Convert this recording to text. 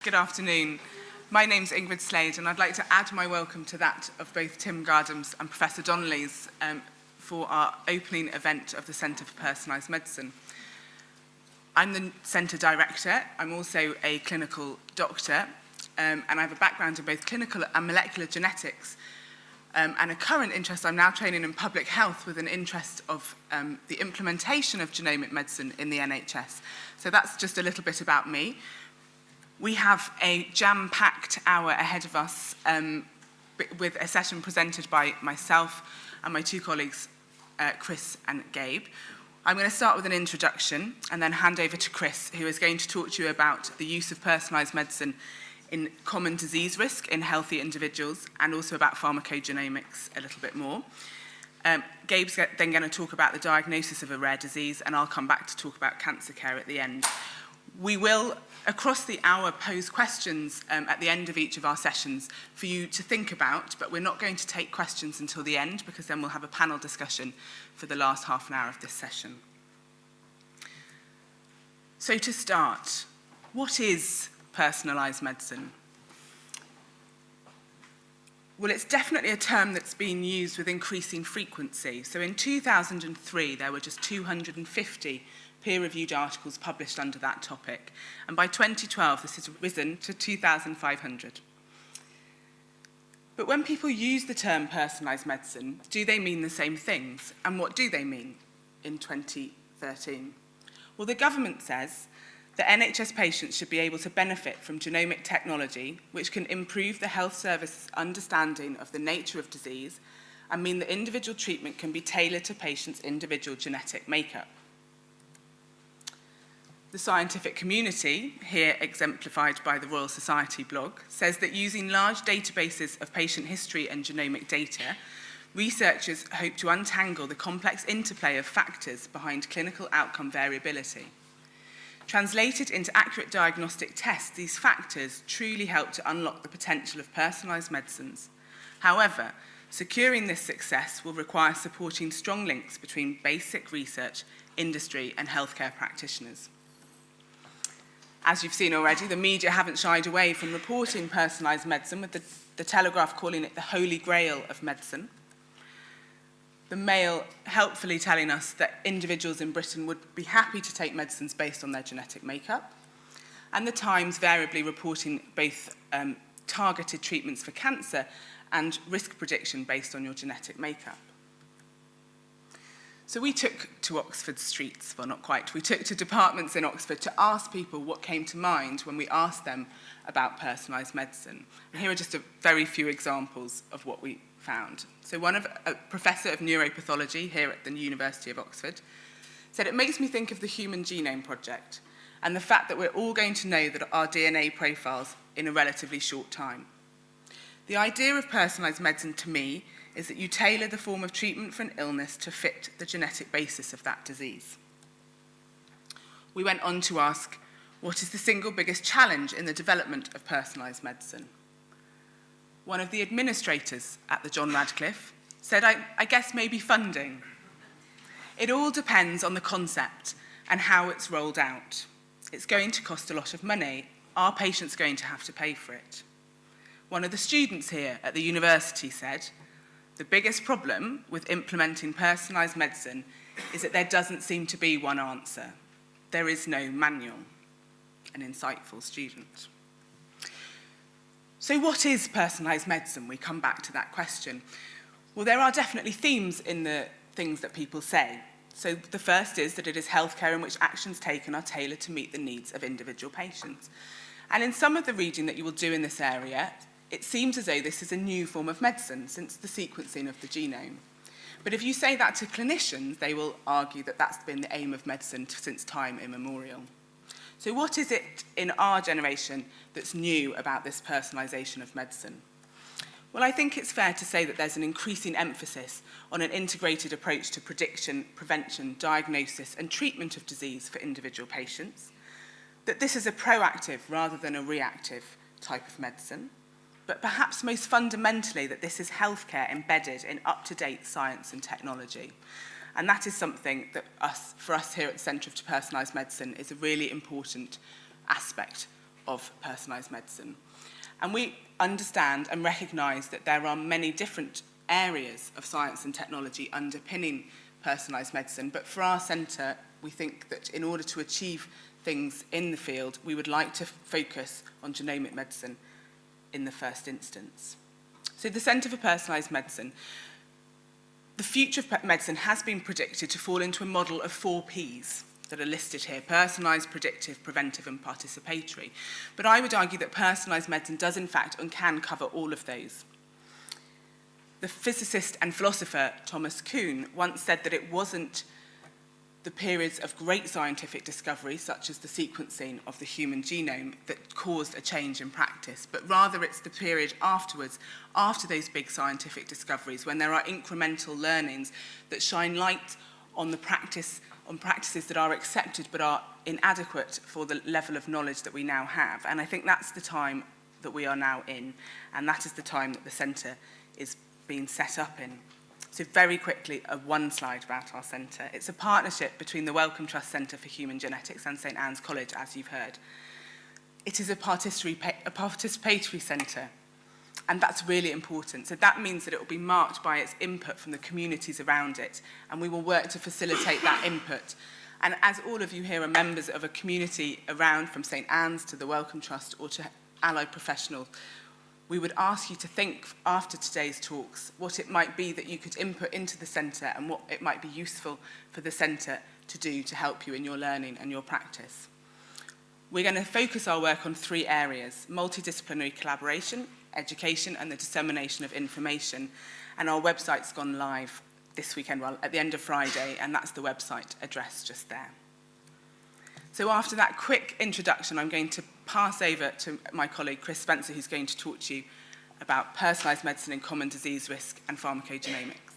Good afternoon. My name's Ingrid Slade, and I'd like to add my welcome to that of both Tim Gardam's and Professor Donnelly's for our opening event of the Centre for Personalised Medicine. I'm the Centre Director. I'm also a clinical doctor, and I have a background in both clinical and molecular genetics, and a current interest. I'm now training in public health with an interest of the implementation of genomic medicine in the NHS. So that's just a little bit about me. We have a jam-packed hour ahead of us with a session presented by myself and my two colleagues, Chris and Gabe. I'm going to start with an introduction and then hand over to Chris, who is going to talk to you about the use of personalised medicine in common disease risk in healthy individuals, and also about pharmacogenomics a little bit more. Gabe's then going to talk about the diagnosis of a rare disease, and I'll come back to talk about cancer care at the end. We will, across the hour, pose questions at the end of each of our sessions for you to think about, but we're not going to take questions until the end, because then we'll have a panel discussion for the last half an hour of this session. So to start, what is personalised medicine? Well, it's definitely a term that's been used with increasing frequency. So in 2003, there were just 250 peer-reviewed articles published under that topic. And by 2012, this has risen to 2,500. But when people use the term personalised medicine, do they mean the same things? And what do they mean in 2013? Well, the government says that NHS patients should be able to benefit from genomic technology, which can improve the health service's understanding of the nature of disease and mean that individual treatment can be tailored to patients' individual genetic makeup. The scientific community, here exemplified by the Royal Society blog, says that using large databases of patient history and genomic data, researchers hope to untangle the complex interplay of factors behind clinical outcome variability. Translated into accurate diagnostic tests, these factors truly help to unlock the potential of personalised medicines. However, securing this success will require supporting strong links between basic research, industry, and healthcare practitioners. As you've seen already, the media haven't shied away from reporting personalised medicine, with the Telegraph calling it the holy grail of medicine. The Mail helpfully telling us that individuals in Britain would be happy to take medicines based on their genetic makeup. And the Times variably reporting both targeted treatments for cancer and risk prediction based on your genetic makeup. So we took to Oxford streets, well, not quite, we took to departments in Oxford to ask people what came to mind when we asked them about personalised medicine. And here are just a very few examples of what we found. So a professor of neuropathology here at the University of Oxford said, "It makes me think of the Human Genome Project and the fact that we're all going to know that our DNA profiles in a relatively short time. The idea of personalised medicine to me is that you tailor the form of treatment for an illness to fit the genetic basis of that disease." We went on to ask, what is the single biggest challenge in the development of personalised medicine? One of the administrators at the John Radcliffe said, I guess maybe funding. It all depends on the concept and how it's rolled out. It's going to cost a lot of money. Are patients going to have to pay for it? One of the students here at the university said, the biggest problem with implementing personalised medicine is that there doesn't seem to be one answer. There is no manual. An insightful student. So what is personalised medicine? We come back to that question. Well, there are definitely themes in the things that people say. So the first is that it is healthcare in which actions taken are tailored to meet the needs of individual patients. And in some of the reading that you will do in this area, it seems as though this is a new form of medicine since the sequencing of the genome. But if you say that to clinicians, they will argue that that's been the aim of medicine since time immemorial. So what is it in our generation that's new about this personalisation of medicine? Well, I think it's fair to say that there's an increasing emphasis on an integrated approach to prediction, prevention, diagnosis, and treatment of disease for individual patients, that this is a proactive rather than a reactive type of medicine, but perhaps most fundamentally that this is healthcare embedded in up-to-date science and technology. And that is something that for us here at the Centre for Personalised Medicine is a really important aspect of personalised medicine. And we understand and recognise that there are many different areas of science and technology underpinning personalised medicine, but for our centre, we think that in order to achieve things in the field, we would like to focus on genomic medicine in the first instance. So the Centre for Personalised Medicine, the future of medicine has been predicted to fall into a model of 4 Ps that are listed here: personalised, predictive, preventive and participatory. But I would argue that personalised medicine does in fact and can cover all of those. The physicist and philosopher Thomas Kuhn once said that it wasn't the periods of great scientific discovery, such as the sequencing of the human genome, that caused a change in practice, but rather it's the period afterwards, after those big scientific discoveries, when there are incremental learnings that shine light on the practices that are accepted but are inadequate for the level of knowledge that we now have. And I think that's the time that we are now in, and that is the time that the centre is being set up in. So very quickly, one slide about our centre. It's a partnership between the Wellcome Trust Centre for Human Genetics and St Anne's College, as you've heard. It is a participatory centre, and that's really important. So that means that it will be marked by its input from the communities around it, and we will work to facilitate that input. And as all of you here are members of a community around, from St Anne's to the Wellcome Trust or to allied professionals, we would ask you to think after today's talks what it might be that you could input into the centre and what it might be useful for the centre to do to help you in your learning and your practice. We're going to focus our work on 3 areas: multidisciplinary collaboration, education and the dissemination of information. And our website's gone live this weekend, well, at the end of Friday, and that's the website address just there. So after that quick introduction, I'm going to pass over to my colleague Chris Spencer, who's going to talk to you about personalised medicine and common disease risk and pharmacogenomics.